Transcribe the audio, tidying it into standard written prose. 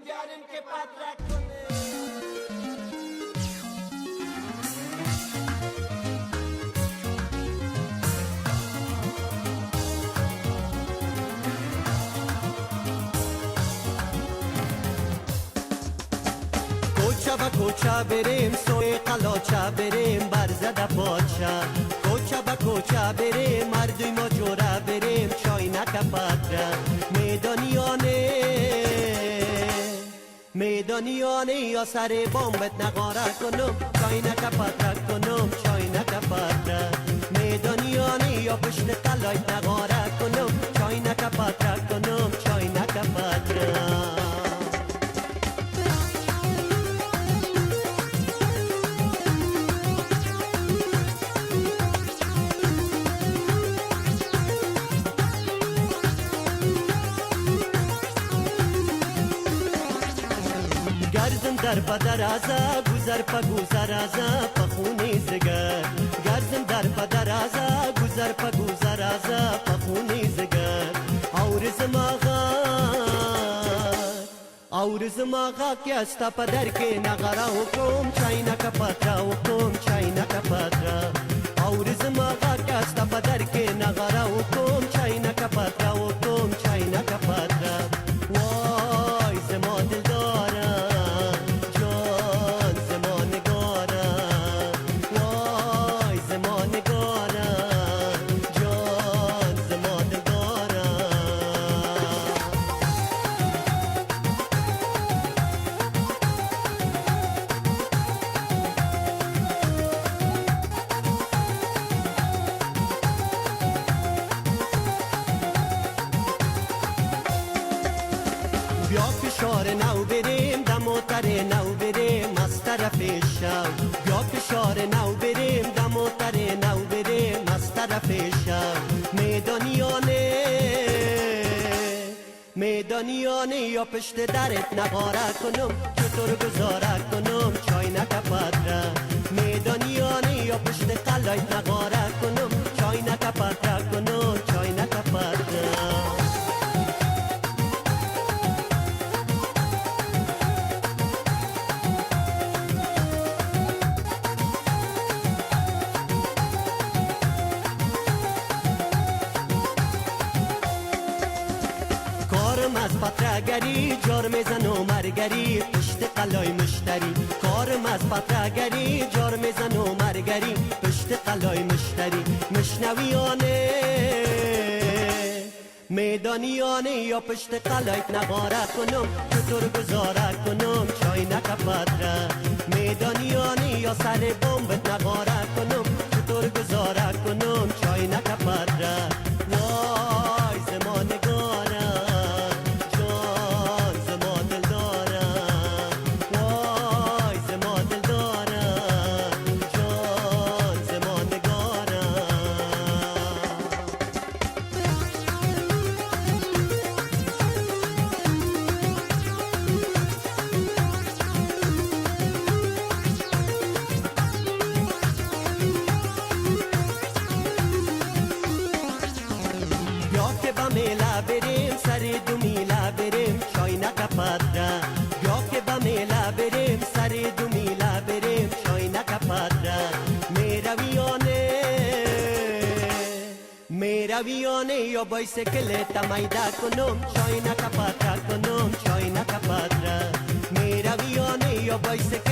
بیاریم که پدرک کنه. کوچه به کوچه بریم سوی قلاچه بریم برزده پاچه کوچه به کوچه بریم مردوی ما جوره بریم چای نکه پدره میدانیانه یا سر بامبت نغاره کنم چای نکه پدره کنم چای نکه پدره میدانیانه یا پشت قلایت نغاره کنم چای نکه پدره کنم چای نکه پدره. گرزم در پدرازه گذر پا گذرازه پا خونی زگر گرزم در پدرازه گذر پا گذرازه پا خونی زگر آورزم آغا که استا پدر که نغره حکم چای نکه پدره حکم چای نکه پدره آورزم آغا که استا پدر که نغره حکم چای نکه پدره حکم چای نکه پدره. وای زما دل بیا فشار نو بریم دموتر نو بریم از طرف شب بیا فشار نو بریم دموتر نو بریم از طرف شب میدانیانه یا پشت درت نغاره کنم چطور گذاره کنم چای نکه پدره میدانیانه یا پشت قلایت نغاره کنم چای نکه پدره کنم چای نکه پدره. کارم از پترگری جار میزن و مرگری پشت قلای مشتری کارم از پترگری جار میزن و مرگری پشت قلای مشتری میدانیانه یا پشت قلایت نغاره کنم چطور گذاره کنم چای نکه پدره میدانیانه یا سر بامبت نغاره کنم چطور گذاره کنم چای نکه پدره. وای زما نگاره میله بریم سر دو میله بریم چای نکه پدره بیا که با میله بریم سر دو میله بریم چای نکه پدره میرویانه یا بایسکلت میده کنم چای نکه پدره کنم چای نکه پدره میرویانه یا بایسکلت